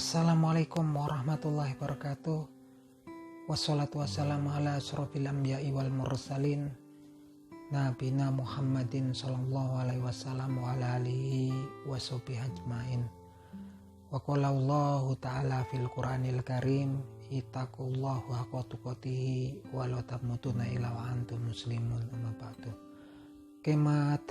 Assalamualaikum warahmatullahi wabarakatuh. Wassalatu wassalamu ala asyrofil anbiya'i wal mursalin Nabina Muhammadin sallallahu alaihi wasallam wa ala alihi wa sahbihi ajmain. Wa qala Allahu ta'ala fil Qur'anil Karim ittaqullahu haqqa tuqatih wa la tamutunna illa wa antum muslimun. Amma ba'du. Kemat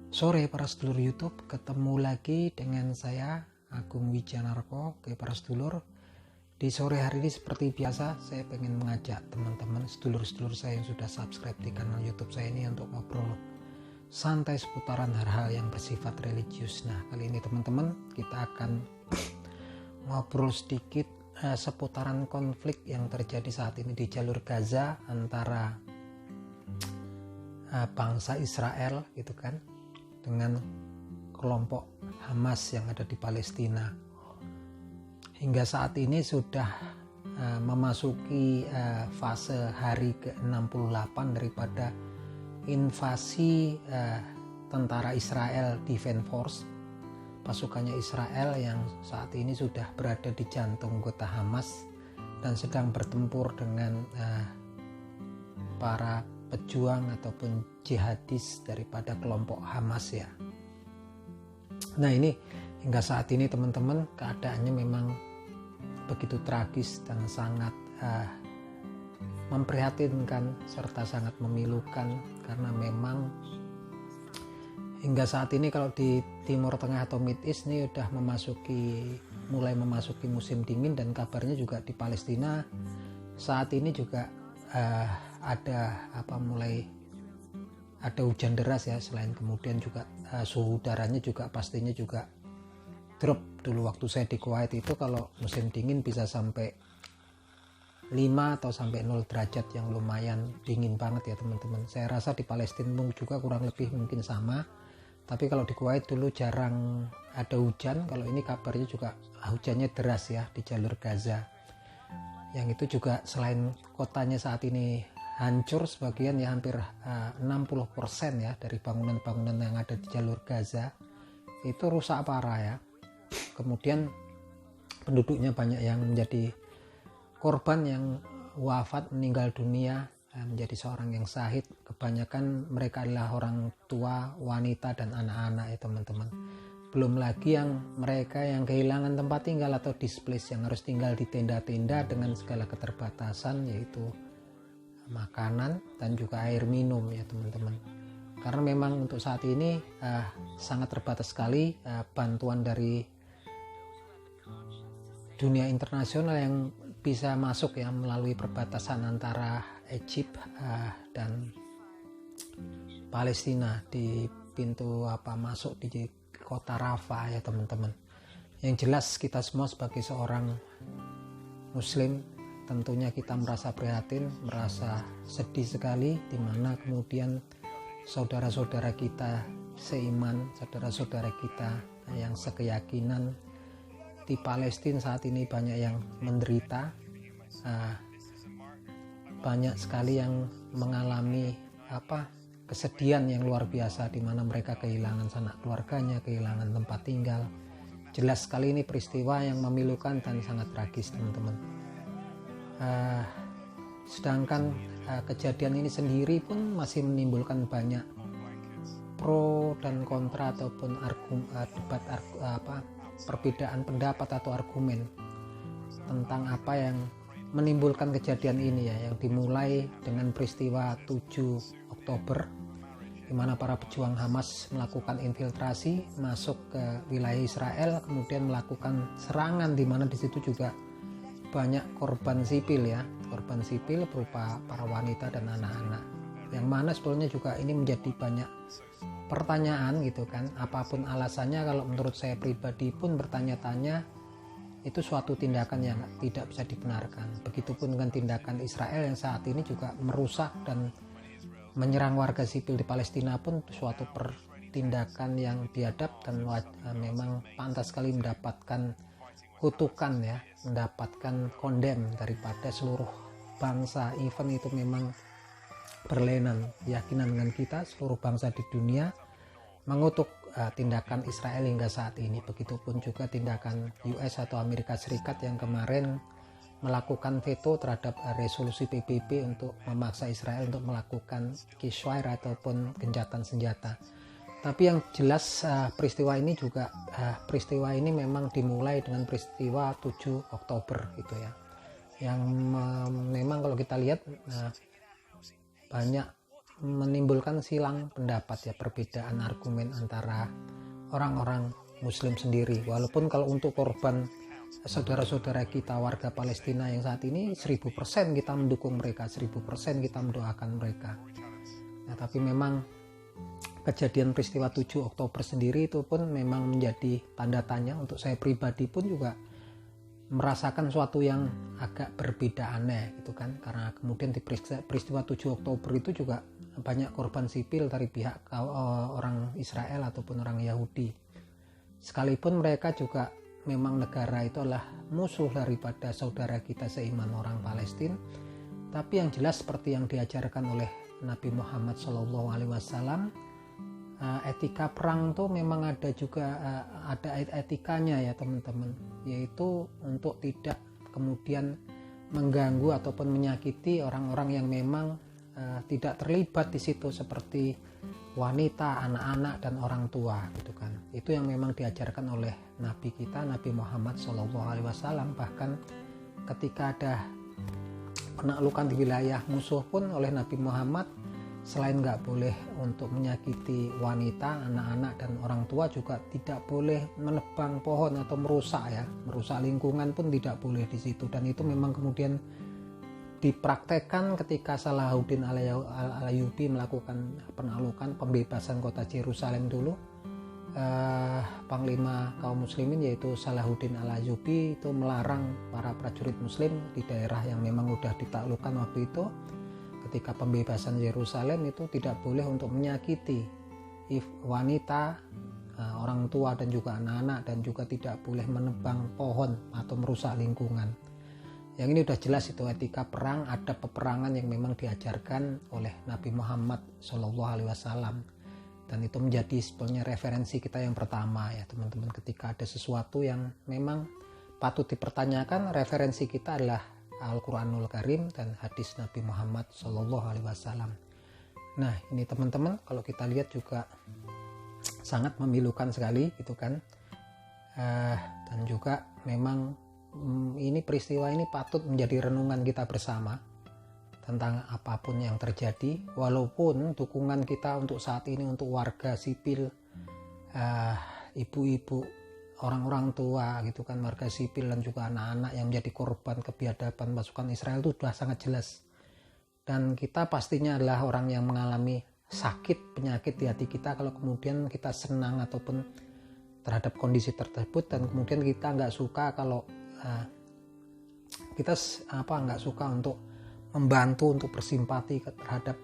sore para sedulur YouTube, ketemu lagi dengan saya Agung Wijanarko. Oke para sedulur, di sore hari ini seperti biasa saya pengen mengajak teman-teman sedulur-sedulur saya yang sudah subscribe di kanal YouTube saya ini untuk ngobrol santai seputaran hal-hal yang bersifat religius. Nah kali ini teman-teman kita akan ngobrol sedikit seputaran konflik yang terjadi saat ini di jalur Gaza antara bangsa Israel gitu kan dengan kelompok Hamas yang ada di Palestina. Hingga saat ini sudah memasuki fase hari ke-68 daripada invasi tentara Israel Defense Force, pasukannya Israel yang saat ini sudah berada di jantung kota Hamas dan sedang bertempur dengan para pejuang ataupun jihadis daripada kelompok Hamas ya. Nah ini hingga saat ini teman-teman keadaannya memang begitu tragis dan sangat memprihatinkan serta sangat memilukan, karena memang hingga saat ini kalau di Timur Tengah atau Mid East ini udah mulai memasuki musim dingin, dan kabarnya juga di Palestina saat ini juga mulai ada hujan deras ya. Selain kemudian juga suhu udaranya juga pastinya juga drop. Dulu waktu saya di Kuwait itu kalau musim dingin bisa sampai 5 atau sampai 0 derajat, yang lumayan dingin banget ya teman-teman. Saya rasa di Palestina juga kurang lebih mungkin sama, tapi kalau di Kuwait dulu jarang ada hujan. Kalau ini kabarnya juga hujannya deras ya di jalur Gaza, yang itu juga selain kotanya saat ini hancur sebagian ya, hampir 60% ya dari bangunan-bangunan yang ada di jalur Gaza itu rusak parah ya. Kemudian penduduknya banyak yang menjadi korban, yang wafat meninggal dunia, menjadi seorang yang syahid. Kebanyakan mereka adalah orang tua, wanita dan anak-anak ya teman-teman. Belum lagi yang mereka yang kehilangan tempat tinggal atau displaced, yang harus tinggal di tenda-tenda dengan segala keterbatasan, yaitu makanan dan juga air minum ya teman-teman. Karena memang untuk saat ini sangat terbatas sekali bantuan dari dunia internasional yang bisa masuk ya melalui perbatasan antara Egypt dan Palestina di pintu masuk di kota Rafah ya teman-teman. Yang jelas kita semua sebagai seorang muslim tentunya kita merasa prihatin, merasa sedih sekali, di mana kemudian saudara-saudara kita seiman, saudara-saudara kita yang sekeyakinan di Palestina saat ini banyak yang menderita, banyak sekali yang mengalami kesedihan yang luar biasa, di mana mereka kehilangan sanak keluarganya, kehilangan tempat tinggal. Jelas sekali ini peristiwa yang memilukan dan sangat tragis teman-teman. Sedangkan kejadian ini sendiri pun masih menimbulkan banyak pro dan kontra ataupun debat perbedaan pendapat atau argumen tentang apa yang menimbulkan kejadian ini ya, yang dimulai dengan peristiwa 7 Oktober di mana para pejuang Hamas melakukan infiltrasi masuk ke wilayah Israel, kemudian melakukan serangan, di mana di situ juga banyak korban sipil ya, korban sipil berupa para wanita dan anak-anak, yang mana sebetulnya juga ini menjadi banyak pertanyaan gitu kan. Apapun alasannya, kalau menurut saya pribadi pun bertanya-tanya, itu suatu tindakan yang tidak bisa dibenarkan. Begitupun dengan tindakan Israel yang saat ini juga merusak dan menyerang warga sipil di Palestina pun suatu tindakan yang biadab dan memang pantas sekali mendapatkan kutukan ya, mendapatkan kondem daripada seluruh bangsa. Even itu memang berlainan keyakinan dengan kita, seluruh bangsa di dunia mengutuk tindakan Israel hingga saat ini. Begitupun juga tindakan US atau Amerika Serikat yang kemarin melakukan veto terhadap resolusi PBB untuk memaksa Israel untuk melakukan ceasefire ataupun gencatan senjata. Tapi yang jelas peristiwa ini memang dimulai dengan peristiwa 7 Oktober gitu ya, yang memang kalau kita lihat banyak menimbulkan silang pendapat ya, perbedaan argumen antara orang-orang Muslim sendiri. Walaupun kalau untuk korban saudara-saudara kita warga Palestina yang saat ini 1000% kita mendukung mereka, 1000% kita mendoakan mereka. Nah, tapi memang kejadian peristiwa 7 Oktober sendiri itu pun memang menjadi tanda tanya. Untuk saya pribadi pun juga merasakan suatu yang agak berbeda, aneh gitu kan, karena kemudian di peristiwa 7 Oktober itu juga banyak korban sipil dari pihak orang Israel ataupun orang Yahudi, sekalipun mereka juga memang negara itu adalah musuh daripada saudara kita seiman orang Palestina. Tapi yang jelas seperti yang diajarkan oleh Nabi Muhammad SAW, etika perang tuh memang ada juga ada etikanya ya teman-teman, yaitu untuk tidak kemudian mengganggu ataupun menyakiti orang-orang yang memang tidak terlibat di situ, seperti wanita, anak-anak dan orang tua gitu kan. Itu yang memang diajarkan oleh Nabi kita, Nabi Muhammad SAW. Bahkan ketika ada penaklukan di wilayah musuh pun oleh Nabi Muhammad, selain nggak boleh untuk menyakiti wanita, anak-anak dan orang tua, juga tidak boleh menebang pohon atau merusak lingkungan pun tidak boleh di situ. Dan itu memang kemudian dipraktekkan ketika Salahuddin Al-Ayyubi melakukan penaklukan pembebasan kota Yerusalem dulu. Panglima kaum muslimin yaitu Salahuddin Al-Ayyubi itu melarang para prajurit muslim di daerah yang memang sudah ditaklukkan waktu itu, ketika pembebasan Yerusalem itu tidak boleh untuk menyakiti wanita, orang tua dan juga anak-anak, dan juga tidak boleh menebang pohon atau merusak lingkungan. Yang ini sudah jelas itu etika perang, ada peperangan yang memang diajarkan oleh Nabi Muhammad SAW, dan itu menjadi sebenarnya referensi kita yang pertama ya teman-teman. Ketika ada sesuatu yang memang patut dipertanyakan, referensi kita adalah Al-Quranul Karim dan hadis Nabi Muhammad SAW. Nah ini teman-teman, kalau kita lihat juga sangat memilukan sekali gitu kan, dan juga memang ini peristiwa ini patut menjadi renungan kita bersama tentang apapun yang terjadi. Walaupun dukungan kita untuk saat ini untuk warga sipil, ibu-ibu, orang-orang tua gitu kan, warga sipil dan juga anak-anak yang menjadi korban kebiadaban pasukan Israel itu sudah sangat jelas. Dan kita pastinya adalah orang yang mengalami sakit, penyakit di hati kita kalau kemudian kita senang ataupun terhadap kondisi tersebut, dan kemudian kita nggak suka kalau kita nggak suka untuk membantu, untuk bersimpati terhadap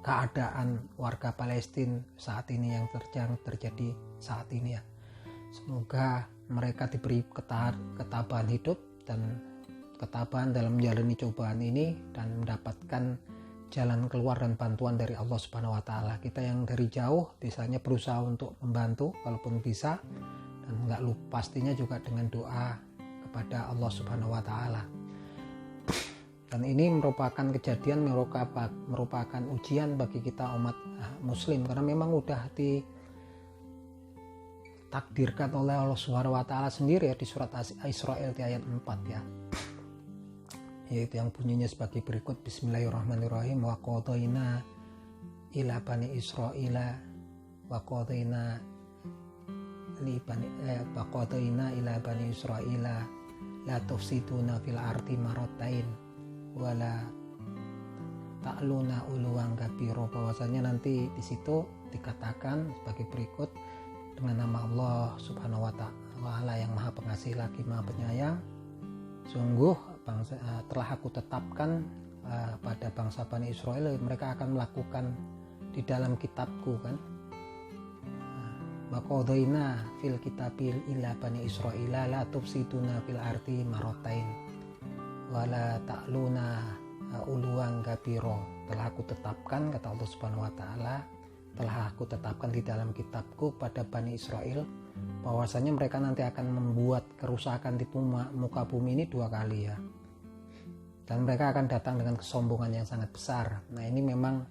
keadaan warga Palestina saat ini yang terjadi saat ini ya. Semoga mereka diberi ketabahan hidup dan ketabahan dalam menjalani cobaan ini dan mendapatkan jalan keluar dan bantuan dari Allah Subhanahu wa taala. Kita yang dari jauh biasanya berusaha untuk membantu kalaupun bisa, dan nggak lupa pastinya juga dengan doa kepada Allah Subhanahu wa taala. Dan ini merupakan kejadian, merupakan ujian bagi kita umat muslim, karena memang udah ditakdirkan oleh Allah Subhanahu wa taala sendiri ya di surat Israel di ayat 4 ya. Yaitu yang bunyinya sebagai berikut: Bismillahirrahmanirrahim. Wa qadaina ila bani Israila wa qadaina ila bani Israila la tufsiduna fil ardi marratain wala ta'luna uluwan kabiro. Bahwasanya nanti di situ dikatakan sebagai berikut: dengan nama Allah Subhanahu wa taala yang Maha Pengasih lagi Maha Penyayang, sungguh telah aku tetapkan pada bangsa Bani Israel, mereka akan melakukan di dalam kitabku kan, Waqadaina fil kitabil ila bani Israila la tufsiduna fil ardi marratain wala ta'luna uluwan kabiro. Telah aku tetapkan, kata Allah Subhanahu wa taala, telah aku tetapkan di dalam kitabku pada Bani Israel, bahwasanya mereka nanti akan membuat kerusakan di muka bumi ini 2 kali ya. Dan mereka akan datang dengan kesombongan yang sangat besar. Nah ini memang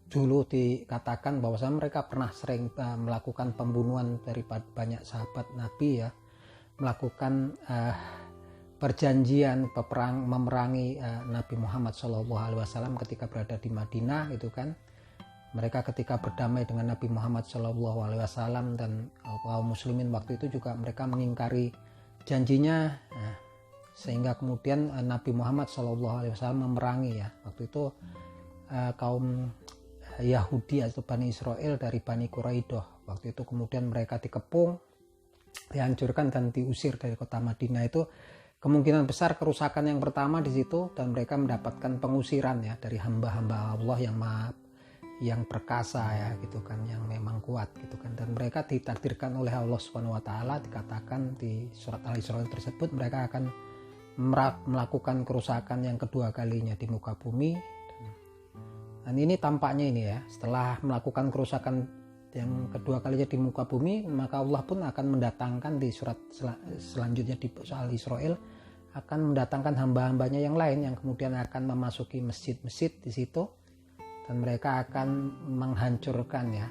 dulu dikatakan bahwasanya mereka pernah sering melakukan pembunuhan dari banyak sahabat Nabi ya, melakukan perjanjian memerangi Nabi Muhammad SAW ketika berada di Madinah itu kan. Mereka ketika berdamai dengan Nabi Muhammad SAW dan kaum muslimin waktu itu juga mereka mengingkari janjinya, sehingga kemudian Nabi Muhammad SAW memerangi ya waktu itu kaum Yahudi atau Bani Israel dari Bani Quraidah. Waktu itu kemudian mereka dikepung, dihancurkan dan diusir dari kota Madinah. Itu kemungkinan besar kerusakan yang pertama di situ, dan mereka mendapatkan pengusiran ya dari hamba-hamba Allah yang perkasa ya gitu kan, yang memang kuat gitu kan. Dan mereka ditakdirkan oleh Allah Subhanahu wa taala, dikatakan di surat Al-Isra tersebut mereka akan melakukan kerusakan yang kedua kalinya di muka bumi. Dan ini tampaknya ini ya, setelah melakukan kerusakan yang kedua kalinya di muka bumi, maka Allah pun akan mendatangkan di surat selanjutnya di soal Israel, akan mendatangkan hamba-hambanya yang lain yang kemudian akan memasuki masjid-masjid di situ, dan mereka akan menghancurkan ya,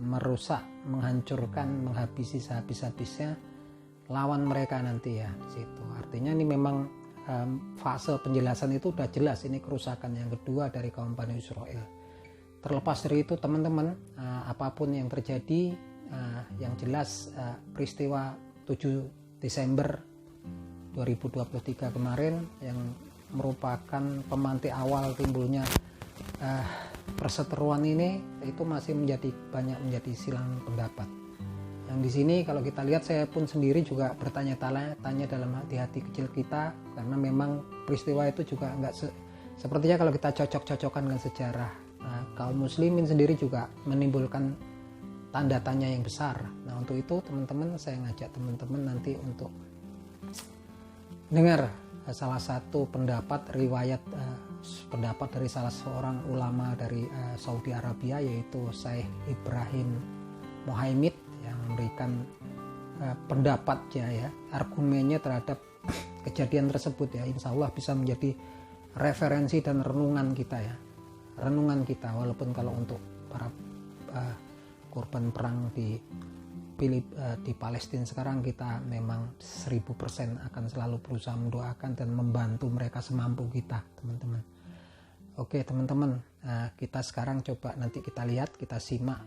merusak, menghancurkan, menghabisi sehabis-habisnya lawan mereka nanti ya di situ. Artinya ini memang fase penjelasan itu udah jelas, ini kerusakan yang kedua dari kaum Bani Israel. Terlepas dari itu teman-teman, apapun yang terjadi, yang jelas peristiwa 7 Desember 2023 kemarin yang merupakan pemantik awal timbulnya perseteruan ini, itu masih menjadi silang pendapat. Yang di sini kalau kita lihat, saya pun sendiri juga bertanya-tanya dalam hati-hati kecil kita, karena memang peristiwa itu juga enggak sepertinya kalau kita cocok-cocokkan dengan sejarah, kaum muslimin sendiri juga menimbulkan tanda tanya yang besar. Nah untuk itu teman-teman, saya ngajak teman-teman nanti untuk dengar salah satu pendapat pendapat dari salah seorang ulama dari Saudi Arabia, yaitu Syekh Ibrahim Muhaimid, yang memberikan pendapatnya ya, argumennya terhadap kejadian tersebut ya. Insya Allah bisa menjadi referensi dan renungan kita ya, walaupun kalau untuk para korban perang di Palestina sekarang, kita memang 1000% akan selalu berusaha mendoakan dan membantu mereka semampu kita teman-teman. Oke teman-teman, kita sekarang coba nanti kita lihat, kita simak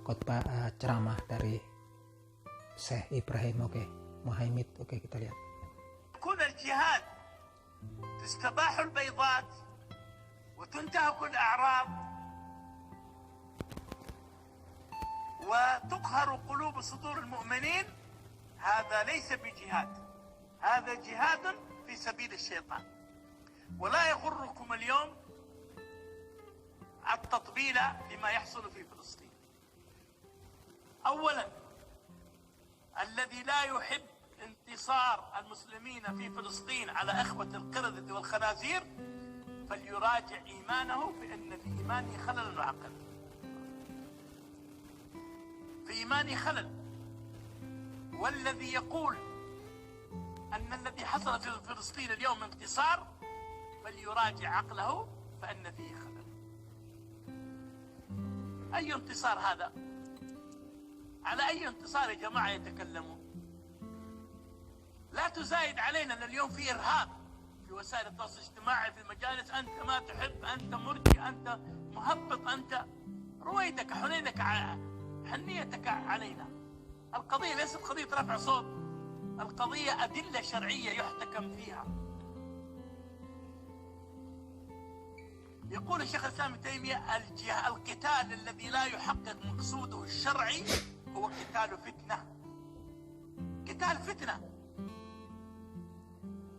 khotbah ceramah dari Syekh Ibrahim Muhaimid. kita lihat. يكون الجهاد تستباح البيضات وتنتهك الأعراض وتقهر قلوب صدور المؤمنين، هذا ليس بجهاد، هذا جهاد في سبيل الشيطان. ولا يغركم اليوم التطبيل لما يحصل في فلسطين. أولا، الذي لا يحب انتصار المسلمين في فلسطين على إخوة القردة والخنازير فليراجع إيمانه، فإن في إيمانه خلل وعقل، في إيمانه خلل. والذي يقول أن الذي حصل في فلسطين اليوم انتصار فليراجع عقله، فإن فيه خلل. أي انتصار هذا؟ على أي انتصار يا جماعة يتكلمون؟ لا تزايد علينا أن اليوم في إرهاب في وسائل التواصل الاجتماعي، في المجالس، أنت ما تحب، أنت مرجي، أنت مهبط، أنت رويدك حنينك حنيتك علينا. القضية ليست قضية رفع صوت، القضية أدلة شرعية يحتكم فيها. يقول الشيخ الإسلام ابن تيمية: القتال الذي لا يحقق مقصوده الشرعي هو قتال فتنة. قتال فتنة.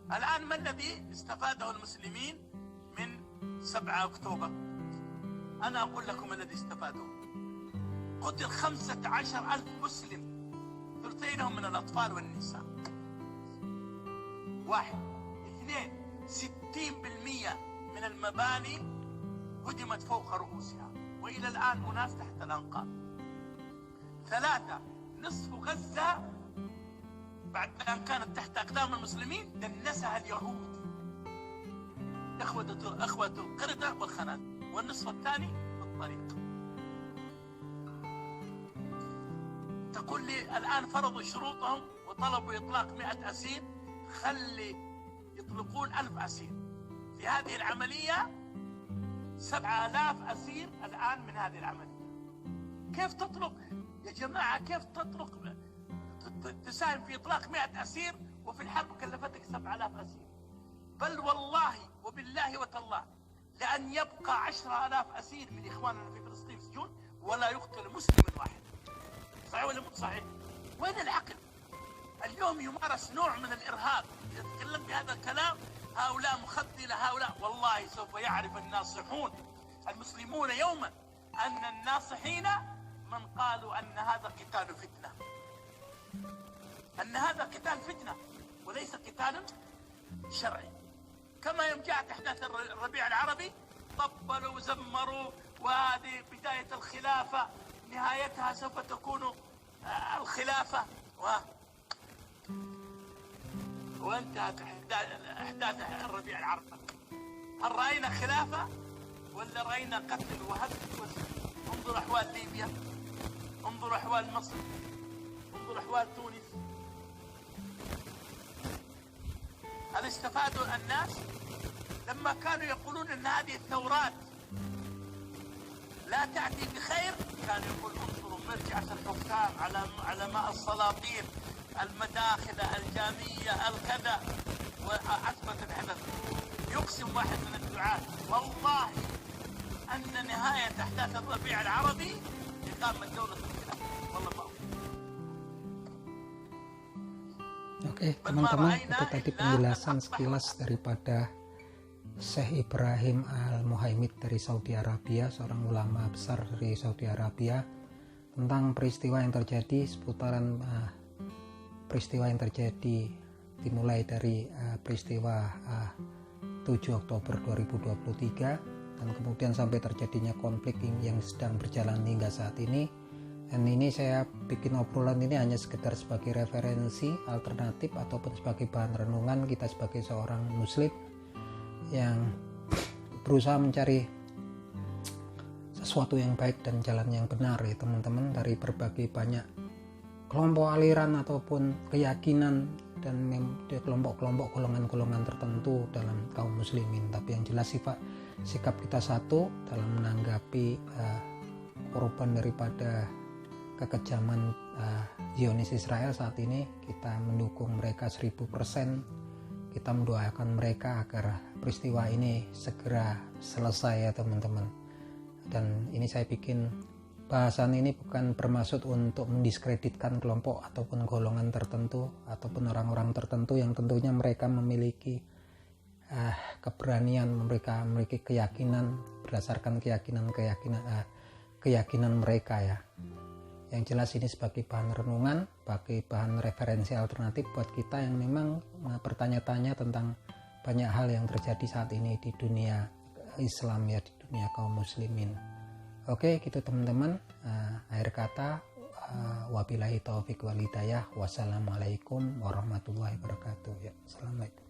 الآن ما الذي استفاده المسلمين من 7 أكتوبر؟ أنا أقول لكم الذي استفادوا: قتل 15,000 مسلم، ثلثينهم من الأطفال والنساء. 1. 2. 60% من المباني هدمت فوق رؤوسها، وإلى الآن أناس تحت الأنقاض. 3 نصف غزة بعد أن كانت تحت أقدام المسلمين دنسها اليهود، إخوة القردة والخنازير، والنصف الثاني في الطريق. تقول لي الآن فرضوا شروطهم وطلبوا إطلاق 100 أسير، خلي يطلقون 1000 أسير. في هذه العملية 7000 أسير الآن من هذه العملية. كيف تطلق يا جماعة؟ كيف تطلق تساهم في إطلاق 100 أسير وفي الحرب كلفتك 7000 أسير؟ بل والله وبالله وتالله لأن يبقى 10,000 أسير من إخواننا في فلسطين في السجون ولا يقتل مسلم واحد. صحيح ولا مو صحيح؟ وين العقل؟ اليوم يمارس نوع من الإرهاب. يتكلم بهذا الكلام هؤلاء مخذلة، هؤلاء والله سوف يعرف الناصحون المسلمون يوما أن الناصحين من قالوا أن هذا قتال فتنة، أن هذا قتال فتنة وليس قتال شرعي. كما يوم جاءت أحداث الربيع العربي طبلوا وزمروا، وهذه بداية الخلافة، نهايتها سوف تكون الخلافة، وانتهت أحداث الربيع العربي. هل رأينا خلافة ولا رأينا قتل وهدم وسلم؟ انظر أحوال ليبيا، انظر أحوال مصر، انظر أحوال تونس. هل استفادوا الناس لما كانوا يقولون أن هذه الثورات لا تأتي بخير؟ كانوا يقولون انظروا مرجعة الحكام على ماء السلاطين، المداخل الجامية الكذا، وأثبت الحدث. يقسم واحد من الدعاة والله أن نهاية أحداث الربيع العربي إقامة دولة الخلافة. والله ما Oke, teman-teman, itu tadi penjelasan sekilas daripada Syekh Ibrahim Al-Muhaimid dari Saudi Arabia, seorang ulama besar dari Saudi Arabia, tentang peristiwa yang terjadi seputaran peristiwa yang terjadi dimulai dari peristiwa 7 Oktober 2023 dan kemudian sampai terjadinya konflik yang sedang berjalan hingga saat ini. Dan ini saya bikin obrolan ini hanya sekedar sebagai referensi alternatif ataupun sebagai bahan renungan kita sebagai seorang muslim yang berusaha mencari sesuatu yang baik dan jalan yang benar ya teman-teman, dari berbagai banyak kelompok aliran ataupun keyakinan dan kelompok-kelompok golongan-golongan tertentu dalam kaum muslimin. Tapi yang jelas sikap kita satu dalam menanggapi korban daripada kekejaman Zionis Israel saat ini. Kita mendukung mereka 1000%. Kita mendoakan mereka agar peristiwa ini segera selesai ya teman-teman. Dan ini saya bikin bahasan ini bukan bermaksud untuk mendiskreditkan kelompok ataupun golongan tertentu ataupun orang-orang tertentu yang tentunya mereka memiliki keberanian, mereka memiliki keyakinan berdasarkan keyakinan mereka ya. Yang jelas ini sebagai bahan renungan, sebagai bahan referensi alternatif buat kita yang memang bertanya-tanya tentang banyak hal yang terjadi saat ini di dunia Islam ya, di dunia kaum muslimin. Oke, gitu teman-teman. Akhir kata, wabillahi taufiq wal hidayah. Wassalamualaikum warahmatullahi wabarakatuh. Ya, assalamualaikum.